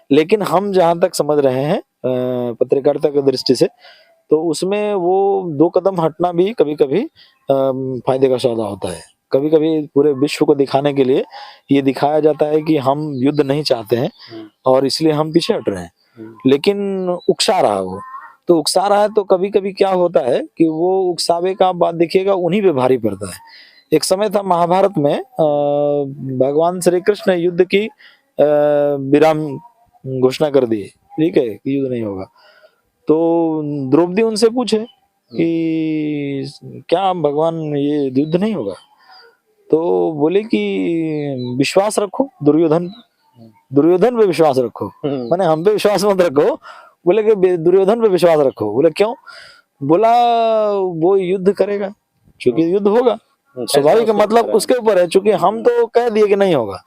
लेकिन हम जहां तक समझ रहे हैं पत्रकारिता की दृष्टि से, तो उसमें वो 2 कदम हटना भी कभी-कभी फायदे का सौदा होता है। कभी-कभी पूरे विश्व को दिखाने के लिए ये दिखाया जाता है कि हम युद्ध नहीं चाहते हैं और इसलिए हम पीछे हट रहे हैं। लेकिन उकसा रहा वो, तो उकसा रहा है तो कभी-कभी क्या होता है कि वो उकसावे का आप बात देखिएगा उन्हीं पे भारी पड़ता है। एक समय था महाभारत में भगवान श्री कृष्ण ने युद्ध की विराम घोषणा कर दी, ठीक है, कि युद्ध नहीं होगा। तो द्रौपदी उनसे पूछे कि क्या भगवान ये युद्ध नहीं होगा? तो बोले कि विश्वास रखो दुर्योधन, दुर्योधन पे विश्वास रखो, माने हम पे विश्वास मत रखो। बोले कि दुर्योधन पे विश्वास रखो। बोले क्यों? बोला वो युद्ध करेगा, क्योंकि युद्ध होगा, स्वाभाविक मतलब उसके ऊपर है, क्योंकि हम तो कह दिए कि नहीं होगा,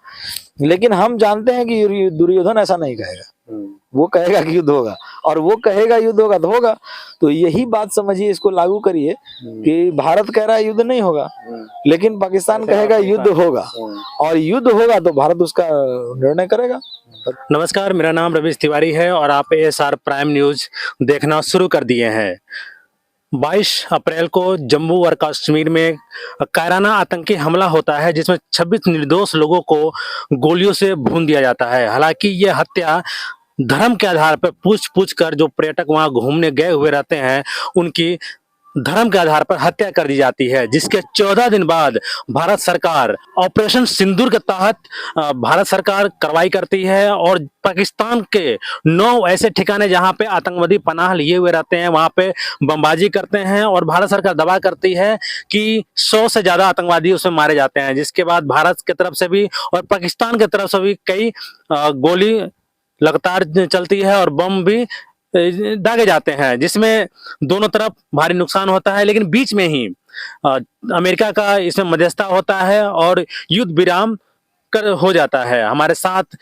लेकिन हम जानते हैं कि दुर्योधन ऐसा नहीं कहेगा, वो कहेगा कि युद्ध होगा, और वो कहेगा युद्ध होगा तो होगा। तो यही बात समझिए, इसको लागू करिए कि भारत कह रहा है युद्ध नहीं होगा, लेकिन पाकिस्तान कहेगा युद्ध होगा, और युद्ध होगा तो भारत उसका निर्णय करेगा। नमस्कार, मेरा नाम रवीश तिवारी है और आप ASR प्राइम न्यूज देखना शुरू कर दिए हैं। 22 अप्रैल को जम्मू और कश्मीर में कायराना आतंकी हमला होता है, जिसमें 26 निर्दोष लोगों को गोलियों से भून दिया जाता है। हालांकि ये हत्या धर्म के आधार पर पूछ कर जो पर्यटक वहां घूमने गए हुए रहते हैं, उनकी धर्म के आधार पर हत्या कर दी जाती है, जिसके 14 दिन बाद भारत सरकार ऑपरेशन सिंदूर के तहत भारत सरकार कार्रवाई करती है और पाकिस्तान के 9 ऐसे ठिकाने जहां पे आतंकवादी पनाह लिए हुए रहते हैं, वहां पे बमबाजी करते हैं और भारत सरकार दावा करती है कि 100 से ज्यादा आतंकवादी उसमें मारे जाते हैं। जिसके बाद भारत की तरफ से भी और पाकिस्तान की तरफ से भी कई गोली लगातार चलती है और बम भी दागे जाते हैं, जिसमें दोनों तरफ भारी नुकसान होता है। लेकिन बीच में ही अमेरिका का इसमें मध्यस्थता होता है और युद्ध विराम कर हो जाता है। हमारे साथ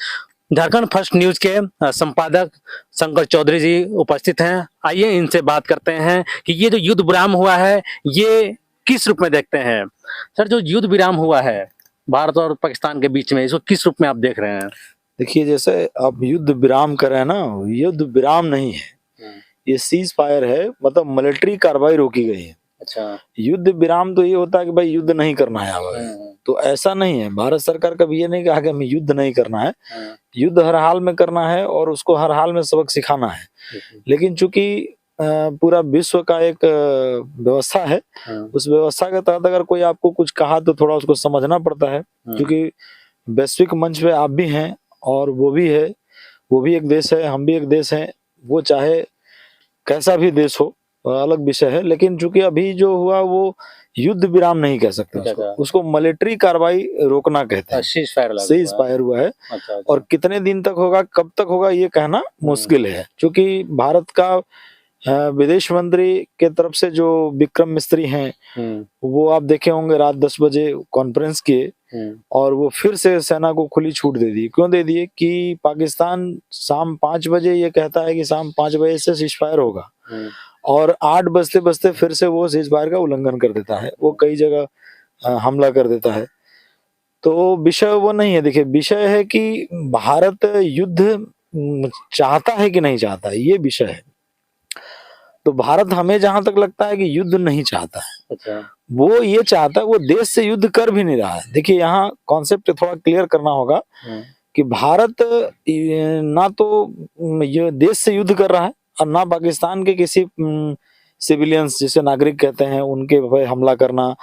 झारखंड फर्स्ट न्यूज के संपादक शंकर चौधरी जी उपस्थित हैं। आइए इनसे बात करते हैं कि ये जो युद्ध विराम हुआ है ये किस रूप में देखते हैं। सर, जो युद्ध विराम हुआ है भारत और पाकिस्तान के बीच में, इसको किस रूप में आप देख रहे हैं? देखिए, जैसे आप युद्ध विराम कर रहे हैं ना, युद्ध विराम नहीं है, ये सीज फायर है, मतलब मिलिट्री कार्रवाई रोकी गई है। अच्छा, युद्ध विराम तो ये होता है कि भाई युद्ध नहीं करना है अब, तो ऐसा नहीं है। भारत सरकार कभी ये नहीं कहा कि हमें युद्ध नहीं करना है, युद्ध हर हाल में करना है और उसको हर हाल में सबक सिखाना है। लेकिन चूंकि पूरा विश्व का एक व्यवस्था है, उस व्यवस्था के तहत अगर कोई आपको कुछ कहा तो थोड़ा उसको समझना पड़ता है, क्योंकि वैश्विक मंच पे आप भी हैं और वो भी है, वो भी एक देश है, हम भी एक देश हैं। वो चाहे कैसा भी देश हो, अलग विषय है, लेकिन चूंकि अभी जो हुआ वो युद्ध विराम नहीं कह सकते उसको मिलिट्री कार्रवाई रोकना कहते हैं। सीज फायर हुआ है। अच्छा। और कितने दिन तक होगा, कब तक होगा, ये कहना मुश्किल है, क्योंकि भारत का विदेश मंत्री के तरफ से जो विक्रम मिस्त्री हैं, वो आप देखे होंगे रात 10 बजे कॉन्फ्रेंस किए और वो फिर से सेना को खुली छूट दे दी। क्यों दे दिए? कि पाकिस्तान शाम 5 बजे ये कहता है कि शाम 5 बजे से सीज फायर होगा, और 8 बजते बजते फिर से वो सीज फायर का उल्लंघन कर देता है, वो कई जगह हमला कर देता है। तो विषय वो नहीं है। देखिए, विषय है कि भारत युद्ध चाहता है कि नहीं चाहता है, ये विषय है। तो भारत, हमें जहां तक लगता है कि युद्ध नहीं चाहता है। अच्छा। वो ये चाहता है, वो देश से युद्ध कर भी नहीं रहा है। देखिए, यहाँ कॉन्सेप्ट थोड़ा क्लियर करना होगा कि भारत ना तो ये देश से युद्ध कर रहा है और ना पाकिस्तान के किसी सिविलियंस, जिसे नागरिक कहते हैं, उनके पे हमला करना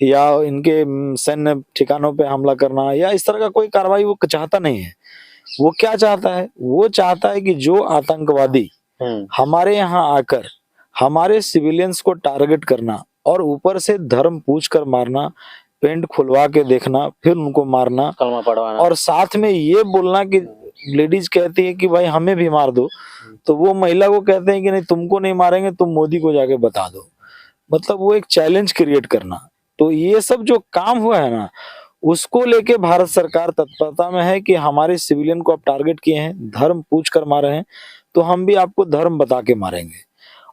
या इनके सैन्य ठिकानों पे हमला करना या इस तरह का कोई कार्रवाई वो चाहता नहीं है। वो क्या चाहता है? वो चाहता है कि जो आतंकवादी हमारे यहाँ आकर हमारे सिविलियंस को टारगेट करना और ऊपर से धर्म पूछ कर मारना, पेंट खुलवा के देखना, फिर उनको मारना, कलमा पढ़वाना, और साथ में ये बोलना कि लेडीज कहती है कि भाई हमें भी मार दो, तो वो महिला को कहते हैं कि नहीं, तुमको नहीं मारेंगे, तुम मोदी को जाके बता दो। मतलब वो एक चैलेंज क्रिएट करना। तो ये सब जो काम हुआ है ना, उसको लेके भारत सरकार तत्परता में है कि हमारे सिविलियन को आप टारगेट किए हैं, धर्म पूछ कर मारे हैं, तो हम भी आपको धर्म बता के मारेंगे।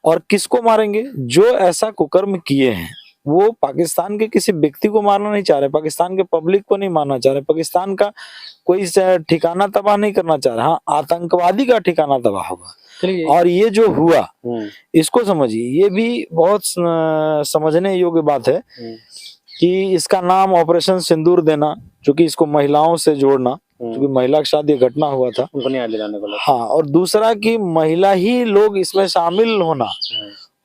और किसको मारेंगे? जो ऐसा कुकर्म किए हैं, वो पाकिस्तान के किसी व्यक्ति को मारना नहीं चाह रहे, पाकिस्तान के पब्लिक को नहीं मारना चाह रहे, पाकिस्तान का कोई ठिकाना तबाह नहीं करना चाह रहा। हाँ, आतंकवादी का ठिकाना तबाह होगा। चलिए, और ये जो हुआ इसको समझिए, ये भी बहुत समझने योग्य बात है कि इसका नाम ऑपरेशन सिंदूर देना, क्योंकि इसको महिलाओं से जोड़ना, क्योंकि महिला के साथ ये घटना हुआ था, उनको न्याय दिलाने को। हाँ, और दूसरा कि महिला ही लोग इसमें शामिल होना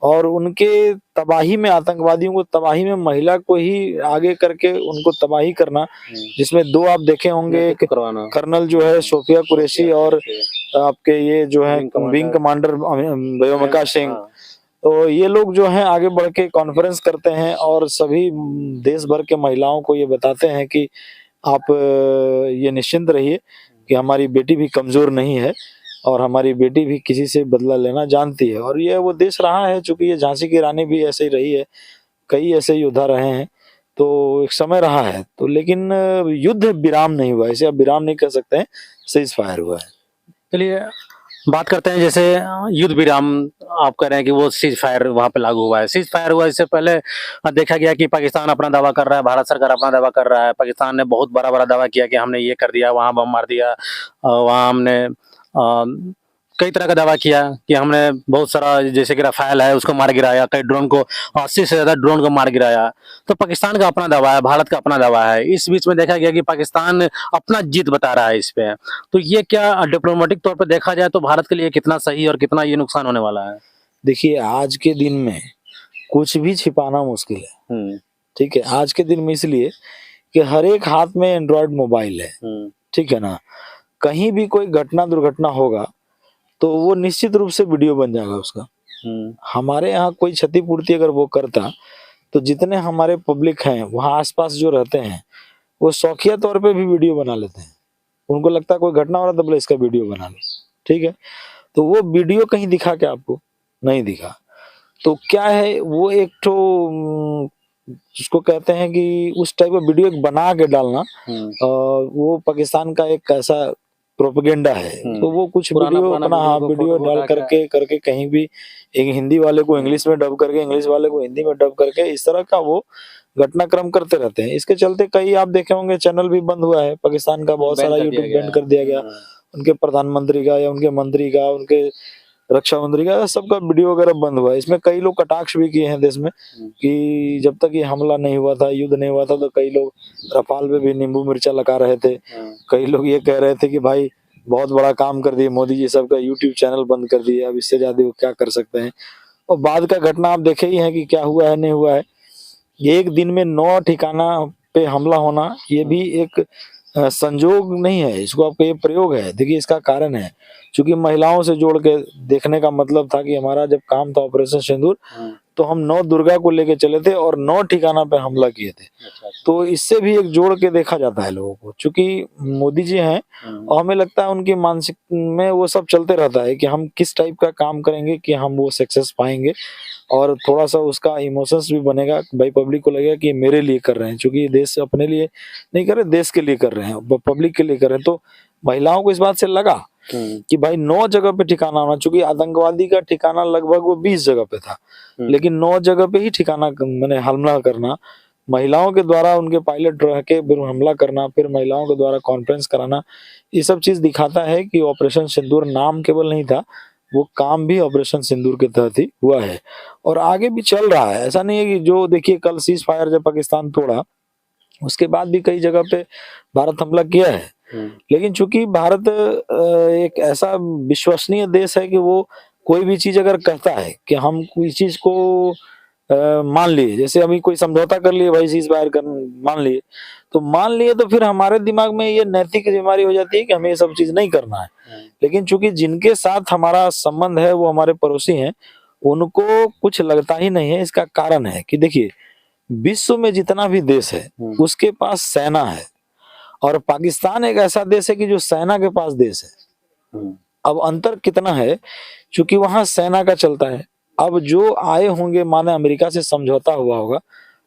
और उनके तबाही में, आतंकवादियों को तबाही में महिला को ही आगे करके उनको तबाही करना, जिसमें दो आप देखे होंगे, कर्नल जो है सोफिया कुरैशी और आपके ये जो है विंग कमांडर व्योमिका सिंह, तो ये लोग जो हैं आगे बढ़ के कॉन्फ्रेंस करते हैं और सभी देश भर के महिलाओं को ये बताते हैं कि आप ये निश्चिंत रहिए कि हमारी बेटी भी कमजोर नहीं है और हमारी बेटी भी किसी से बदला लेना जानती है। और ये वो देश रहा है, चूंकि ये झांसी की रानी भी ऐसे ही रही है, कई ऐसे योद्धा रहे हैं, तो एक समय रहा है, तो लेकिन युद्ध विराम नहीं हुआ, इसे आप विराम नहीं कर सकते हैं, सीज फायर हुआ है। चलिए बात करते हैं, जैसे युद्ध विराम आप कह रहे हैं कि वो सीज फायर वहां पे लागू हुआ है। सीज फायर हुआ, इससे पहले देखा गया कि पाकिस्तान अपना दावा कर रहा है, भारत सरकार अपना दावा कर रहा है। पाकिस्तान ने बहुत बड़ा दावा किया कि हमने ये कर दिया, वहां बम मार दिया, वहां हमने कई तरह का दावा किया कि हमने बहुत सारा, जैसे कि राफेल है उसको मार गिराया, कई ड्रोन को, 80 से ज्यादा ड्रोन को मार गिराया। तो पाकिस्तान का अपना दावा है, भारत का अपना दावा है। इस बीच में देखा गया कि पाकिस्तान अपना जीत बता रहा है इस पे। तो ये क्या डिप्लोमेटिक तौर पे देखा जाए तो भारत के लिए कितना सही और कितना ये नुकसान होने वाला है? देखिए, आज के दिन में कुछ भी छिपाना मुश्किल है, ठीक है। आज के दिन में इसलिए कि हर एक हाथ में एंड्रॉयड मोबाइल है, ठीक है ना। कहीं भी कोई घटना दुर्घटना होगा तो वो निश्चित रूप से वीडियो बन जाएगा उसका। हमारे यहाँ कोई क्षतिपूर्ति अगर वो करता तो जितने हमारे पब्लिक हैं वहाँ आसपास जो रहते हैं वो शौकिया तौर पे भी वीडियो बना लेते हैं। उनको लगता है कोई घटना हो रहा है तो बोले इसका वीडियो बना लो, ठीक है। तो वो वीडियो कहीं दिखा क्या आपको? नहीं दिखा। तो क्या है, वो एक तो जिसको कहते हैं कि उस टाइप का वीडियो एक बना के डालना, वो पाकिस्तान का एक ऐसा प्रोपेगेंडा है। तो वो कुछ वीडियो अपना वीडियो डाल करके कहीं भी, एक हिंदी वाले को इंग्लिश में डब करके, इंग्लिश वाले को हिंदी में डब करके, इस तरह का वो घटनाक्रम करते रहते हैं। इसके चलते कई आप देखे होंगे चैनल भी बंद हुआ है पाकिस्तान का, बहुत सारा यूट्यूब बैन कर दिया गया। उनके प्रधानमंत्री का या उनके मंत्री का, उनके रक्षा मंत्री का, सबका वीडियो वगैरह बंद हुआ है। इसमें कई लोग कटाक्ष भी किए हैं देश में कि जब तक ये हमला नहीं हुआ था, युद्ध नहीं हुआ था, तो कई लोग रफाल पे भी नींबू मिर्चा लगा रहे थे। कई लोग ये कह रहे थे कि भाई बहुत बड़ा काम कर दिए मोदी जी, सबका यूट्यूब चैनल बंद कर दिए, अब इससे ज्यादा वो क्या कर सकते हैं। और बाद का घटना आप देखे ही है कि क्या हुआ है नहीं हुआ है। एक दिन में 9 ठिकाना पे हमला होना, ये भी एक संजोग नहीं है, इसको आपका ये प्रयोग है। देखिए इसका कारण है, क्योंकि महिलाओं से जोड़ के देखने का मतलब था कि हमारा जब काम था ऑपरेशन सिंदूर, तो हम 9 दुर्गा को लेके चले थे और 9 ठिकाना पे हमला किए थे। तो इससे भी एक जोड़ के देखा जाता है लोगों को, क्योंकि मोदी जी हैं और हमें लगता है उनकी मानसिक में वो सब चलते रहता है कि हम किस टाइप का काम करेंगे कि हम वो सक्सेस पाएंगे, और थोड़ा सा उसका इमोशंस भी बनेगा। भाई पब्लिक को लगेगा कि मेरे लिए कर रहे हैं, क्योंकि देश अपने लिए नहीं कर रहे, देश के लिए कर रहे हैं, पब्लिक के लिए कर रहे हैं। तो महिलाओं को इस बात से लगा कि भाई 9 जगह पे ठिकाना होना, क्योंकि आतंकवादी का ठिकाना लगभग वो 20 जगह पे था, लेकिन 9 जगह पे ही ठिकाना मैंने हमला करना, महिलाओं के द्वारा उनके पायलट रह के फिर हमला करना, फिर महिलाओं के द्वारा कॉन्फ्रेंस कराना, ये सब चीज दिखाता है कि ऑपरेशन सिंदूर नाम केवल नहीं था, वो काम भी ऑपरेशन सिंदूर के तहत ही हुआ है और आगे भी चल रहा है। ऐसा नहीं है कि जो देखिए कल सीज फायर जब पाकिस्तान तोड़ा, उसके बाद भी कई जगह पे भारत हमला किया है, लेकिन चूंकि भारत एक ऐसा विश्वसनीय देश है कि वो कोई भी चीज अगर कहता है कि हम कोई चीज को मान लिए, जैसे अभी कोई समझौता कर लिए, भाई सीज फायर कर मान लिए, तो फिर हमारे दिमाग में ये नैतिक जिम्मेदारी हो जाती है कि हमें ये सब चीज नहीं करना है। लेकिन चूंकि जिनके साथ हमारा संबंध है वो हमारे पड़ोसी हैं, उनको कुछ लगता ही नहीं है। इसका कारण है कि देखिए विश्व में जितना भी देश है उसके पास सेना है, और पाकिस्तान एक ऐसा देश है कि जो सेना के पास देश है। अब अंतर कितना है, क्योंकि वहां सेना का चलता है। अब जो आए होंगे, माने अमेरिका से समझौता हुआ होगा,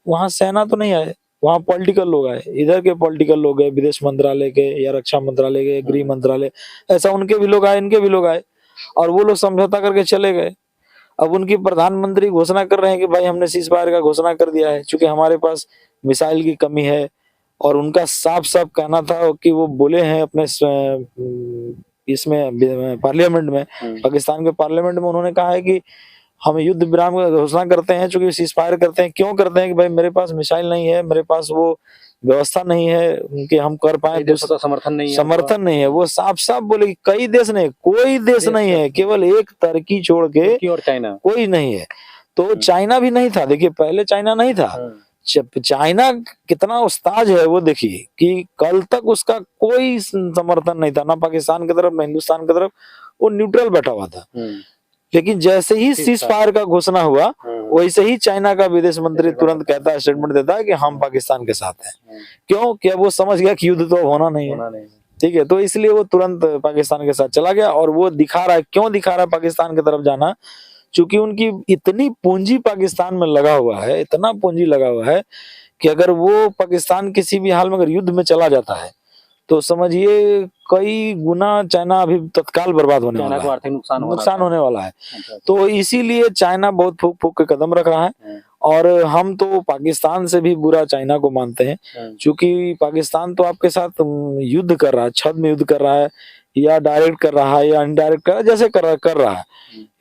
वहां सेना तो नहीं आए, वहां पॉलिटिकल लोग आए, इधर के पॉलिटिकल लोग गए, विदेश मंत्रालय के या रक्षा मंत्रालय के, गृह मंत्रालय, ऐसा उनके भी लोग आए, इनके भी लोग आए, और वो लोग समझौता करके चले गए। अब उनकी प्रधानमंत्री घोषणा कर रहे हैं कि भाई हमने सीज फायर का घोषणा कर दिया है, क्योंकि हमारे पास मिसाइल की कमी है। और उनका साफ साफ कहना था कि वो बोले हैं अपने इसमें पार्लियामेंट में, पाकिस्तान के पार्लियामेंट में उन्होंने कहा है कि हम युद्ध विराम का घोषणा करते हैं, चूंकि सीज फायर करते हैं। क्यों करते हैं? कि भाई मेरे पास मिसाइल नहीं है, मेरे पास वो व्यवस्था नहीं है कि हम कर पाए, देशों का समर्थन नहीं है, समर्थन नहीं है। वो साफ साफ बोले कि कई देश नहीं, कोई देश नहीं है, केवल एक टर्की छोड़ के और चाइना कोई नहीं है। तो चाइना भी नहीं था, देखिए पहले चाइना नहीं था। चाइना कितना उस्ताद है वो देखिए, कि कल तक उसका कोई समर्थन नहीं था, ना पाकिस्तान की तरफ ना हिंदुस्तान की तरफ, वो न्यूट्रल बैठा हुआ था। लेकिन जैसे ही सीज फायर का घोषणा हुआ, वैसे ही चाइना का विदेश मंत्री तुरंत कहता है, स्टेटमेंट देता है कि हम पाकिस्तान के साथ हैं। क्यों? क्या वो समझ गया कि युद्ध तो होना नहीं है, ठीक है। तो इसलिए वो तुरंत पाकिस्तान के साथ चला गया। और वो दिखा रहा है, क्यों दिखा रहा है पाकिस्तान की तरफ जाना? चूंकि उनकी इतनी पूंजी पाकिस्तान में लगा हुआ है, इतना पूंजी लगा हुआ है कि अगर वो पाकिस्तान किसी भी हाल में अगर युद्ध में चला जाता है, तो समझिए कई गुना चाइना अभी तत्काल बर्बाद होने वाला है, आर्थिक नुकसान होने वाला है। तो इसीलिए चाइना बहुत फूक फूक के कदम रख रहा है। और हम तो पाकिस्तान से भी बुरा चाइना को मानते हैं, क्योंकि पाकिस्तान तो आपके साथ युद्ध कर रहा है, छद्म में युद्ध कर रहा है, या डायरेक्ट कर रहा है या इनडायरेक्ट कर रहा है, जैसे कर रहा है।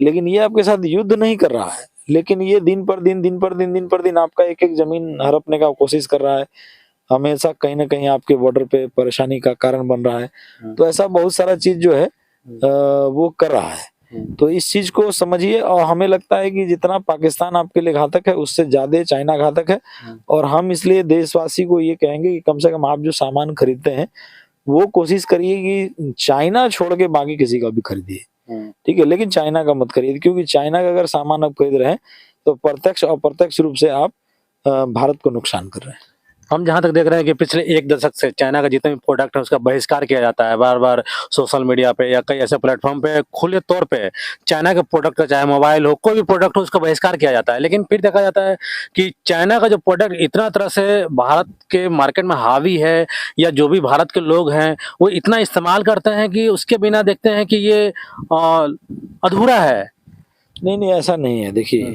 लेकिन ये आपके साथ युद्ध नहीं कर रहा है, लेकिन ये दिन पर दिन आपका एक एक जमीन हड़पने का कोशिश कर रहा है। हमेशा कहीं ना कहीं आपके बॉर्डर पे परेशानी का कारण बन रहा है। तो ऐसा बहुत सारा चीज जो है वो कर रहा है। तो इस चीज को समझिए। और हमें लगता है कि जितना पाकिस्तान आपके लिए घातक है, उससे ज्यादा चाइना घातक है। और हम इसलिए देशवासी को ये कहेंगे कि कम से कम आप जो सामान खरीदते हैं, वो कोशिश करिए कि चाइना छोड़ के बाकी किसी का भी खरीदिए, ठीक है। लेकिन चाइना का मत खरीदिए, क्योंकि चाइना का अगर सामान आप खरीद रहे हैं, तो प्रत्यक्ष और अप्रत्यक्ष रूप से आप भारत को नुकसान कर रहे हैं। हम जहां तक देख रहे हैं कि पिछले एक दशक से चाइना का जितने भी प्रोडक्ट है उसका बहिष्कार किया जाता है, बार बार सोशल मीडिया पे या कई ऐसे प्लेटफॉर्म पे खुले तौर पे चाइना के प्रोडक्ट का, चाहे मोबाइल हो, कोई भी प्रोडक्ट हो, उसका बहिष्कार किया जाता है। लेकिन फिर देखा जाता है कि चाइना का जो प्रोडक्ट इतना तरह से भारत के मार्केट में हावी है, या जो भी भारत के लोग हैं वो इतना इस्तेमाल करते हैं कि उसके बिना देखते हैं कि ये अधूरा है। नहीं, ऐसा नहीं है। देखिए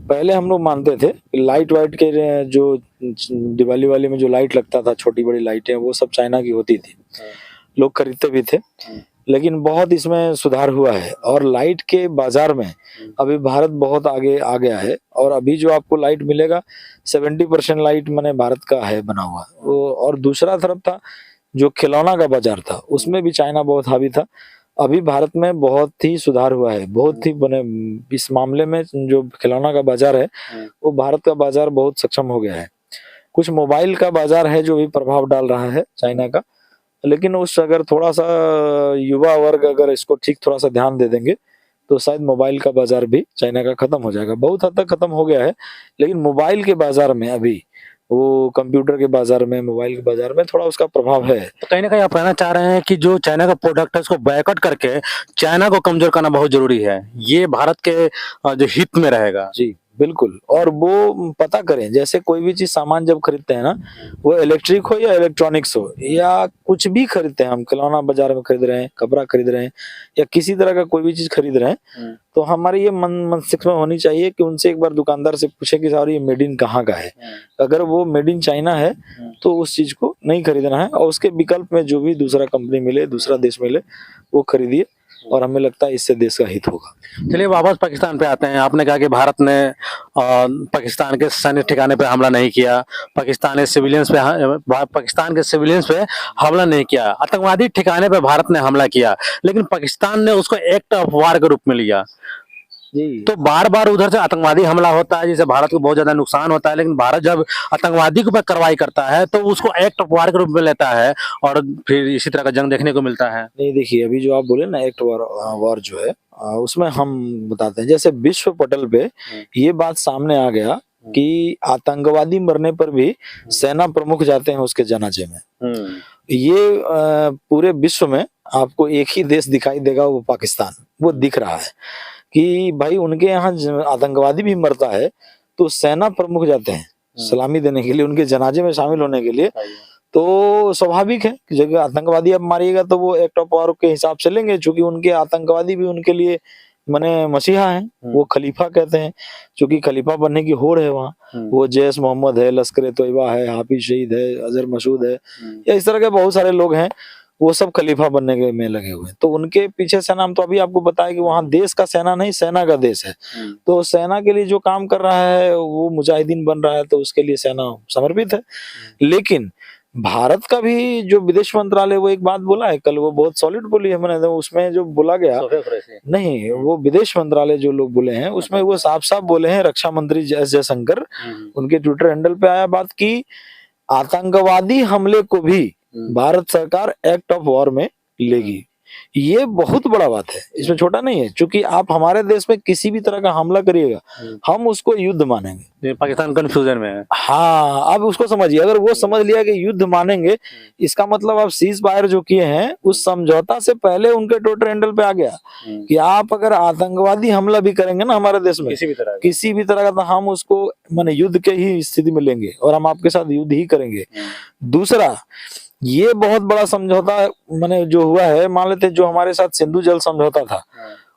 पहले हम लोग मानते थे लाइट वाइट के जो दिवाली वाली में जो लाइट लगता था, छोटी बड़ी लाइटें, वो सब चाइना की होती थी, लोग खरीदते भी थे। लेकिन बहुत इसमें सुधार हुआ है, और लाइट के बाजार में अभी भारत बहुत आगे आ गया है। और अभी जो आपको लाइट मिलेगा, 70% लाइट मैंने भारत का है बना हुआ। और दूसरा तरफ था जो खिलौना का बाजार था, उसमें भी चाइना बहुत हावी था। अभी भारत में बहुत ही सुधार हुआ है, बहुत ही बने इस मामले में। जो खिलौना का बाजार है, वो भारत का बाजार बहुत सक्षम हो गया है। कुछ मोबाइल का बाजार है जो भी प्रभाव डाल रहा है चाइना का, लेकिन उस अगर थोड़ा सा युवा वर्ग अगर इसको ठीक थोड़ा सा ध्यान दे देंगे, तो शायद मोबाइल का बाजार भी चाइना का खत्म हो जाएगा। बहुत हद तक खत्म हो गया है, लेकिन मोबाइल के बाजार में अभी, वो कंप्यूटर के बाजार में, मोबाइल के बाजार में थोड़ा उसका प्रभाव है। तो कहीं ना कहीं आप कहना चाह रहे हैं कि जो चाइना का प्रोडक्ट है उसको बैकआउट करके चाइना को कमजोर करना बहुत जरूरी है, ये भारत के जो हित में रहेगा। जी बिल्कुल। और वो पता करें, जैसे कोई भी चीज सामान जब खरीदते हैं ना, वो इलेक्ट्रिक हो या इलेक्ट्रॉनिक्स हो या कुछ भी खरीदते हैं, हम खिलौना बाजार में खरीद रहे हैं, कपड़ा खरीद रहे हैं, या किसी तरह का कोई भी चीज खरीद रहे हैं, तो हमारी ये मस्तिष्क में होनी चाहिए कि उनसे एक बार दुकानदार से पूछे कि सर ये मेड इन कहाँ का है। अगर वो मेड इन चाइना है तो उस चीज को नहीं खरीदना है, और उसके विकल्प में जो भी दूसरा कंपनी मिले, दूसरा देश मिले, वो खरीदिए। और हमें लगता है इससे देश का हित होगा। चलिए वापस पाकिस्तान पे आते हैं। आपने कहा कि भारत ने पाकिस्तान के सैन्य ठिकाने पे हमला नहीं किया, पाकिस्तान के सिविलियंस पे हमला नहीं किया, आतंकवादी ठिकाने पे भारत ने हमला किया, लेकिन पाकिस्तान ने उसको एक्ट ऑफ वार के रूप में लिया। जी। तो बार बार उधर से आतंकवादी हमला होता है, जिससे भारत को बहुत ज्यादा नुकसान होता है, लेकिन भारत जब आतंकवादी के ऊपर कार्रवाई करता है तो उसको एक्ट ऑफ वार के रूप में लेता है, और फिर इसी तरह का जंग देखने को मिलता है। नहीं देखिए, अभी जो आप बोले ना एक्ट वार जो है, उसमें हम बताते हैं, जैसे विश्व पटल पे ये बात सामने आ गया कि आतंकवादी मरने पर भी सेना प्रमुख जाते हैं उसके जनाजे में। ये पूरे विश्व में आपको एक ही देश दिखाई देगा, वो पाकिस्तान। वो दिख रहा है कि भाई उनके यहाँ आतंकवादी भी मरता है तो सेना प्रमुख जाते हैं सलामी देने के लिए, उनके जनाजे में शामिल होने के लिए। तो स्वाभाविक है कि जगह आतंकवादी अब मारिएगा तो वो एक्ट ऑफ वॉर के हिसाब से लेंगे, क्योंकि उनके आतंकवादी भी उनके लिए माने मसीहा हैं, वो खलीफा कहते हैं, क्योंकि खलीफा बनने की होड़ है वहाँ। वो जैश मोहम्मद है, लश्कर तोयबा है, हाफिज शहीद है, अजहर मसूद है, या इस तरह के बहुत सारे लोग हैं, वो सब खलीफा बनने के में लगे हुए हैं। तो उनके पीछे सेना, हम तो अभी आपको बताया कि वहाँ देश का सेना नहीं, सेना का देश है। तो सेना के लिए जो काम कर रहा है वो मुजाहिदीन बन रहा है, तो उसके लिए सेना समर्पित है। लेकिन भारत का भी जो विदेश मंत्रालय, वो एक बात बोला है कल, वो बहुत सॉलिड बोली है। मैंने उसमें जो बोला गया नहीं, वो विदेश मंत्रालय जो लोग बोले हैं उसमें वो साफ साफ बोले हैं, रक्षा मंत्री एस जयशंकर, उनके ट्विटर हैंडल पे आया बात की, आतंकवादी हमले को भी भारत सरकार एक्ट ऑफ वॉर में लेगी। ये बहुत बड़ा बात है, इसमें छोटा नहीं है, क्योंकि आप हमारे देश में किसी भी तरह का हमला करिएगा, हम उसको युद्ध मानेंगे। पाकिस्तान कंफ्यूजन में है। हाँ, अब उसको समझिए, अगर वो समझ लिया कि युद्ध मानेंगे, इसका मतलब आप सीज फायर जो किए हैं उस समझौता से पहले उनके ट्विटर हैंडल पे आ गया कि आप अगर आतंकवादी हमला भी करेंगे ना हमारे देश में किसी भी तरह का, तो हम उसको माने युद्ध के ही स्थिति में लेंगे और हम आपके साथ युद्ध ही करेंगे। दूसरा, ये बहुत बड़ा समझौता माने जो हुआ है, मान लेते जो हमारे साथ सिंधु जल समझौता था,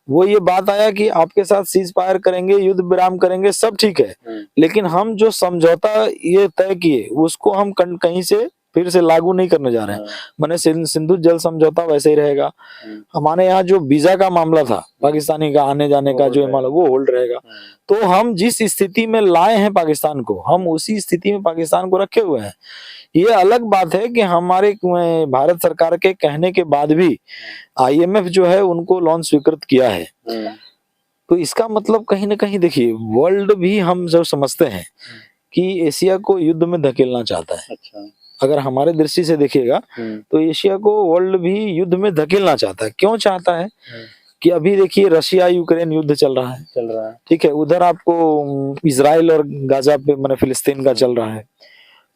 वो ये बात आया कि आपके साथ सीज फायर करेंगे, युद्ध विराम करेंगे, सब ठीक है, लेकिन हम जो समझौता ये तय किए उसको हम कहीं से फिर से लागू नहीं करने जा रहे हैं। माने सिंधु जल समझौता वैसे ही रहेगा। हमारे यहाँ जो वीजा का मामला था पाकिस्तानी का आने जाने का जो मामला, वो होल्ड रहेगा। तो हम जिस स्थिति में लाए हैं पाकिस्तान को, हम उसी स्थिति में पाकिस्तान को रखे हुए हैं। ये अलग बात है कि हमारे भारत सरकार के कहने के बाद भी IMF जो है उनको लोन स्वीकृत किया है। तो इसका मतलब कहीं ना कहीं देखिए, वर्ल्ड भी हम जो समझते हैं कि एशिया को युद्ध में धकेलना चाहता है। अच्छा। अगर हमारे दृष्टि से देखिएगा तो एशिया को वर्ल्ड भी युद्ध में धकेलना चाहता है। क्यों चाहता है कि अभी देखिए रशिया यूक्रेन युद्ध चल रहा है, ठीक है, उधर आपको इजराइल और गाजा पे माने फिलिस्तीन का चल रहा है।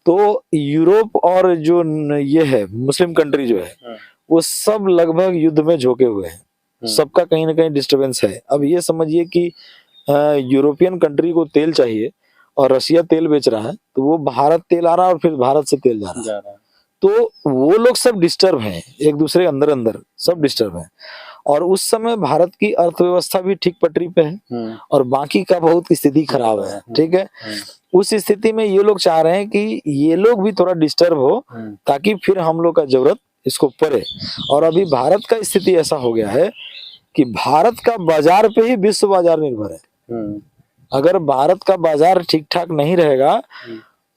तो यूरोप और जो ये है मुस्लिम कंट्री जो है वो सब लगभग युद्ध में झोंके हुए हैं, सबका कहीं ना कहीं डिस्टरबेंस है। अब ये समझिए कि यूरोपियन कंट्री को तेल चाहिए और रशिया तेल बेच रहा है, तो वो भारत तेल आ रहा है और फिर भारत से तेल जा रहा है। तो वो लोग सब डिस्टर्ब हैं, एक दूसरे अंदर अंदर सब डिस्टर्ब हैं। और उस समय भारत की अर्थव्यवस्था भी ठीक पटरी पे है और बाकी का बहुत स्थिति खराब है, ठीक है। उस स्थिति में ये लोग चाह रहे हैं कि ये लोग भी थोड़ा डिस्टर्ब हो ताकि फिर हम लोग का जरूरत इसको पड़े। और अभी भारत का स्थिति ऐसा हो गया है कि भारत का बाजार पे ही विश्व बाजार निर्भर है। अगर भारत का बाजार ठीक ठाक नहीं रहेगा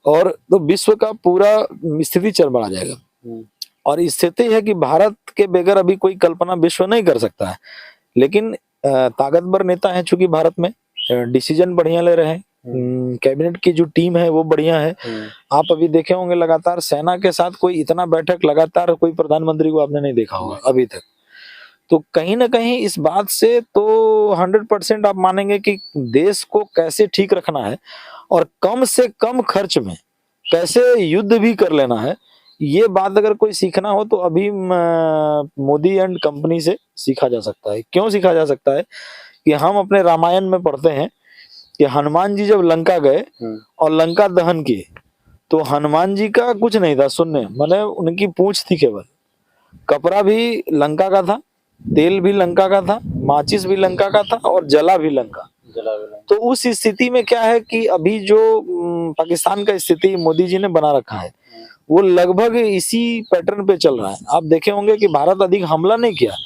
और तो विश्व का पूरा स्थिति चरमरा जाएगा। और स्थिति है कि भारत के बगैर अभी कोई कल्पना विश्व नहीं कर सकता है। लेकिन ताकतवर नेता है चूंकि भारत में, डिसीजन बढ़िया ले रहे हैं, कैबिनेट की जो टीम है वो बढ़िया है। आप अभी देखे होंगे लगातार सेना के साथ कोई इतना बैठक लगातार कोई प्रधानमंत्री को आपने नहीं देखा होगा अभी तक। तो कहीं ना कहीं इस बात से तो 100% आप मानेंगे कि देश को कैसे ठीक रखना है और कम से कम खर्च में कैसे युद्ध भी कर लेना है, ये बात अगर कोई सीखना हो तो अभी मोदी एंड कंपनी से सीखा जा सकता है। क्यों सीखा जा सकता है कि हम अपने रामायण में पढ़ते हैं कि हनुमान जी जब लंका गए और लंका दहन किए तो हनुमान जी का कुछ नहीं था सुनने, माने उनकी पूंछ थी केवल। कपड़ा भी लंका का था, तेल भी लंका का था, माचिस भी लंका का था और जला भी लंका। तो उस स्थिति में क्या है कि अभी जो पाकिस्तान का स्थिति मोदी जी ने बना रखा है वो लगभग इसी पैटर्न पे चल रहा है। आप देखे होंगे कि भारत अधिक हमला नहीं किया,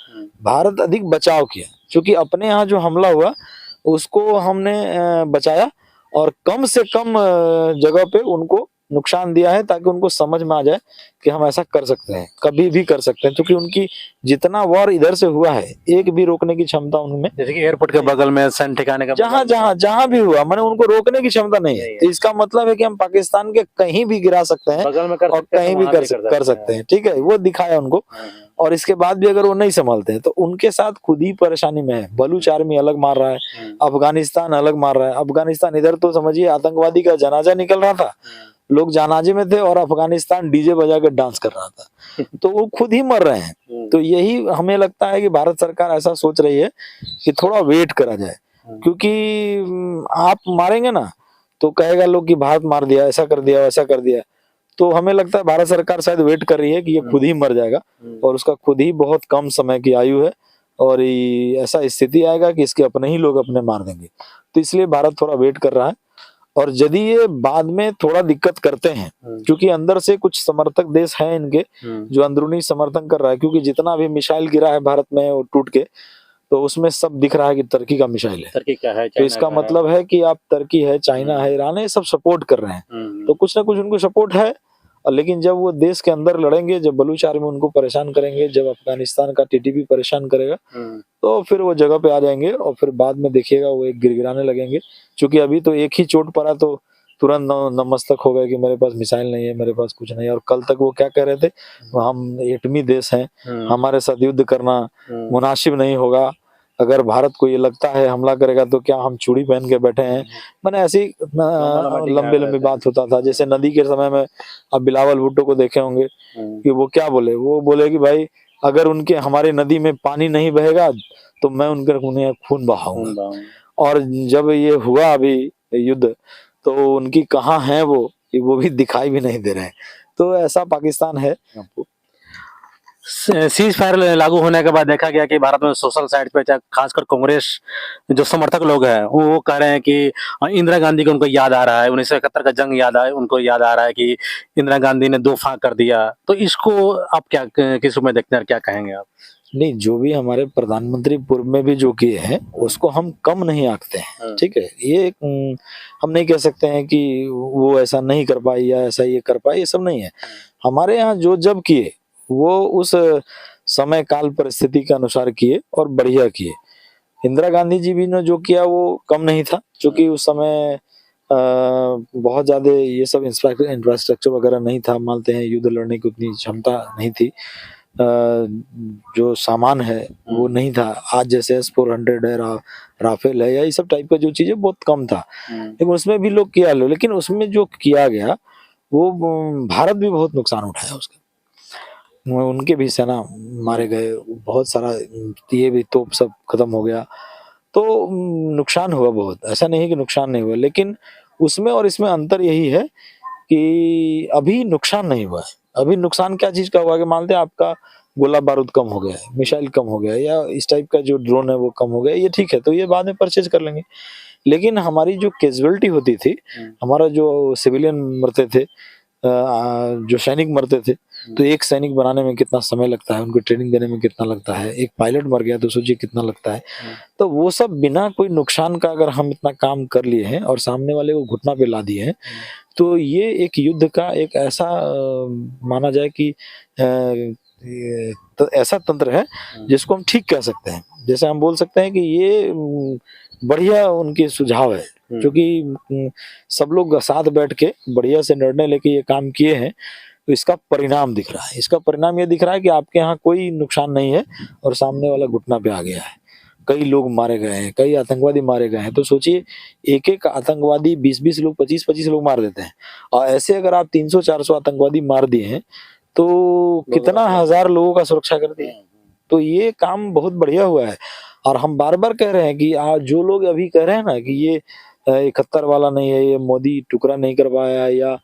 भारत अधिक बचाव किया, क्योंकि अपने यहाँ जो हमला हुआ उसको हमने बचाया और कम से कम जगह पे उनको नुकसान दिया है ताकि उनको समझ में आ जाए कि हम ऐसा कर सकते हैं, कभी भी कर सकते हैं। क्योंकि उनकी जितना वॉर इधर से हुआ है एक भी रोकने की क्षमता उनमें, जैसे कि एयरपोर्ट के बगल में सैन्य ठिकाने का जहां भी हुआ मैंने उनको रोकने की क्षमता नहीं है। तो इसका मतलब है कि हम पाकिस्तान के कहीं भी गिरा सकते हैं और कहीं भी कर सकते हैं, ठीक है, वो दिखाया उनको। और इसके बाद भी अगर वो नहीं संभालते हैं तो उनके साथ खुद ही परेशानी में है। बलूच आर्मी अलग मार रहा है, अफगानिस्तान अलग मार रहा है। अफगानिस्तान इधर तो समझिए आतंकवादी का जनाजा निकल रहा था, लोग जनाजे में थे और अफगानिस्तान डीजे बजा के डांस कर रहा था, तो वो खुद ही मर रहे हैं। तो यही हमें लगता है कि भारत सरकार ऐसा सोच रही है कि थोड़ा वेट करा जाए, क्योंकि आप मारेंगे ना तो कहेगा लोग कि भारत मार दिया, ऐसा कर दिया, वैसा कर दिया। तो हमें लगता है भारत सरकार शायद वेट कर रही है कि ये खुद ही मर जाएगा और उसका खुद ही बहुत कम समय की आयु है और ऐसा स्थिति आएगा कि इसके अपने ही लोग अपने मार देंगे। तो इसलिए भारत थोड़ा वेट कर रहा है, और यदि ये बाद में थोड़ा दिक्कत करते हैं, क्योंकि अंदर से कुछ समर्थक देश हैं इनके जो अंदरूनी समर्थन कर रहा है, क्योंकि जितना भी मिसाइल गिरा है भारत में वो टूट के, तो उसमें सब दिख रहा है कि तुर्की का मिसाइल है। तुर्की का है, तो इसका मतलब है कि आप तुर्की है, चाइना है, ईरान है, सब सपोर्ट कर रहे हैं। तो कुछ ना कुछ उनको सपोर्ट है। लेकिन जब वो देश के अंदर लड़ेंगे, जब बलूच आर्मी उनको परेशान करेंगे, जब अफगानिस्तान का टीटीपी परेशान करेगा, तो फिर वो जगह पे आ जाएंगे, और फिर बाद में देखिएगा वो एक गिड़गिड़ाने लगेंगे। क्योंकि अभी तो एक ही चोट पड़ा तो तुरंत नमस्तक हो गए कि मेरे पास मिसाइल नहीं है, मेरे पास कुछ नहीं है। और कल तक वो क्या कह रहे थे, हम एटमी देश हैं, हमारे साथ युद्ध करना मुनासिब नहीं होगा, अगर भारत को ये लगता है हमला करेगा तो क्या हम चूड़ी पहन के बैठे हैं। मैंने ऐसी लंबी लंबी बात होता था। जैसे नदी के समय में आप बिलावल भुट्टो को देखे होंगे कि वो क्या बोले, वो बोले कि भाई अगर उनके हमारी नदी में पानी नहीं बहेगा तो मैं उनके खून बहाऊंगा। और जब ये हुआ अभी युद्ध, तो उनकी कहाँ है वो भी दिखाई भी नहीं दे रहे हैं। तो ऐसा पाकिस्तान है। सीज फायर लागू होने के बाद देखा गया कि भारत में सोशल साइट पे, खासकर कांग्रेस जो समर्थक लोग हैं, वो कह रहे हैं कि इंदिरा गांधी को उनको याद आ रहा है, 1971 का जंग याद आया, उनको याद आ रहा है कि इंदिरा गांधी ने 2 फाक कर दिया। तो इसको आप क्या किस रूप में देखते हैं, क्या कहेंगे आप? नहीं, जो भी हमारे प्रधानमंत्री पूर्व में भी जो किए हैं उसको हम कम नहीं आंकते हैं, ठीक है। ये हम नहीं कह सकते हैं कि वो ऐसा नहीं कर पाई या ऐसा ये कर पाई, ये सब नहीं है। हमारे यहाँ जो जब किए वो उस समय काल परिस्थिति के अनुसार किए और बढ़िया किए। इंदिरा गांधी जी भी ने जो किया वो कम नहीं था, क्योंकि उस समय बहुत ज्यादा ये सब इंफ्रास्ट्रक्चर वगैरह नहीं था, मानते हैं युद्ध लड़ने की उतनी क्षमता नहीं थी, जो सामान है वो नहीं था। आज जैसे S-400 है, राफेल है, या ये सब टाइप का जो चीजें बहुत कम था, लेकिन उसमें भी लोग किया लो। लेकिन उसमें जो किया गया वो भारत भी बहुत नुकसान उठाया उसका। उनके भी सेना मारे गए, बहुत सारा ये भी तोप सब खत्म हो गया। तो नुकसान हुआ बहुत, ऐसा नहीं है कि नुकसान नहीं हुआ। लेकिन उसमें और इसमें अंतर यही है कि अभी नुकसान नहीं हुआ है। अभी नुकसान क्या चीज का हुआ कि मानते हैं आपका गोला बारूद कम हो गया है, मिसाइल कम हो गया है, या इस टाइप का जो ड्रोन है वो कम हो गया, ये ठीक है, तो ये बाद में परचेज कर लेंगे। लेकिन हमारी जो कैजुअलिटी होती थी, हमारा जो सिविलियन मरते थे, जो सैनिक मरते थे, तो एक सैनिक बनाने में कितना समय लगता है, उनको ट्रेनिंग देने में कितना लगता है, एक पायलट मर गया तो सोचिए कितना लगता है। तो वो सब बिना कोई नुकसान का अगर हम इतना काम कर लिए हैं और सामने वाले को घुटना पे ला दिए हैं, तो ये एक युद्ध का एक ऐसा माना जाए कि तो ऐसा तंत्र है जिसको हम ठीक कह सकते हैं। जैसे हम बोल सकते हैं कि ये बढ़िया उनके सुझाव है, क्योंकि सब लोग साथ बैठ के बढ़िया से निर्णय लेके ये काम किए हैं, तो इसका परिणाम दिख रहा है। इसका परिणाम ये दिख रहा है कि आपके यहाँ कोई नुकसान नहीं है और सामने वाला घुटना पे आ गया है। कई लोग मारे गए हैं, कई आतंकवादी मारे गए हैं। तो सोचिए, एक एक आतंकवादी 20-20 लोग, 25-25 लोग मार देते हैं, और ऐसे अगर आप 300-400 आतंकवादी मार दिए हैं तो कितना हजार लोगों का सुरक्षा कर दिया। तो ये काम बहुत बढ़िया हुआ है। और हम बार बार कह रहे हैं कि जो लोग अभी कह रहे हैं ना कि ये 71 वाला नहीं है, ये मोदी टुकड़ा नहीं कर पाया, या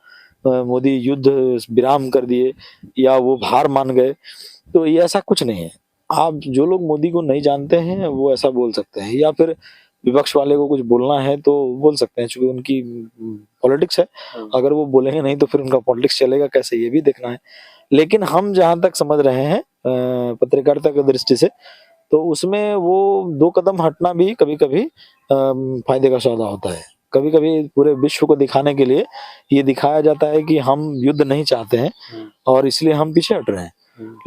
मोदी युद्ध विराम कर दिए, या वो हार मान गए, तो ये ऐसा कुछ नहीं है। आप जो लोग मोदी को नहीं जानते हैं वो ऐसा बोल सकते हैं, या फिर विपक्ष वाले को कुछ बोलना है तो बोल सकते हैं, क्योंकि उनकी पॉलिटिक्स है। अगर वो बोलेंगे नहीं तो फिर उनका पॉलिटिक्स चलेगा कैसे, ये भी देखना है। लेकिन हम जहां तक समझ रहे हैं पत्रकारिता की दृष्टि से, तो उसमें वो 2 कदम हटना भी कभी कभी फायदे का सौदा होता है। कभी कभी पूरे विश्व को दिखाने के लिए ये दिखाया जाता है कि हम युद्ध नहीं चाहते हैं और इसलिए हम पीछे हट रहे हैं,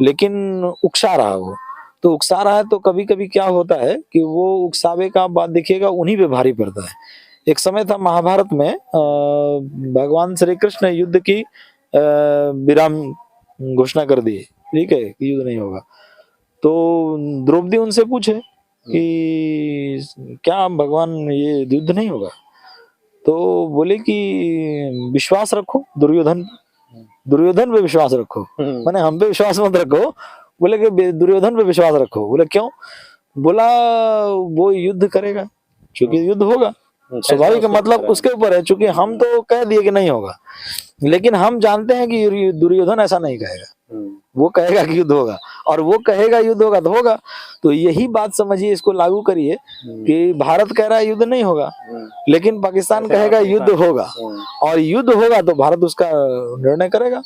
लेकिन उकसा रहा वो तो उकसा रहा है। तो कभी कभी क्या होता है कि वो उकसावे का बात देखिएगा उन्हीं पे भारी पड़ता है। एक समय था महाभारत में, भगवान श्री कृष्ण ने युद्ध की विराम घोषणा कर दी, ठीक है, कि युद्ध नहीं होगा। तो द्रौपदी उनसे पूछे कि क्या भगवान ये युद्ध नहीं होगा, तो बोले कि विश्वास रखो दुर्योधन पे विश्वास रखो, माने हम पे विश्वास मत रखो। बोले कि दुर्योधन पे विश्वास रखो। बोले क्यों? बोला वो युद्ध करेगा, क्योंकि युद्ध होगा, स्वाभाविक, मतलब उसके ऊपर है। चूंकि हम तो कह दिए कि नहीं होगा, लेकिन हम जानते हैं कि दुर्योधन ऐसा नहीं कहेगा, वो कहेगा कि युद्ध होगा। और वो कहेगा युद्ध होगा तो होगा। तो यही बात समझिए, इसको लागू करिए कि भारत कह रहा है युद्ध नहीं होगा, लेकिन पाकिस्तान कहेगा युद्ध होगा, और युद्ध होगा तो भारत उसका निर्णय करेगा।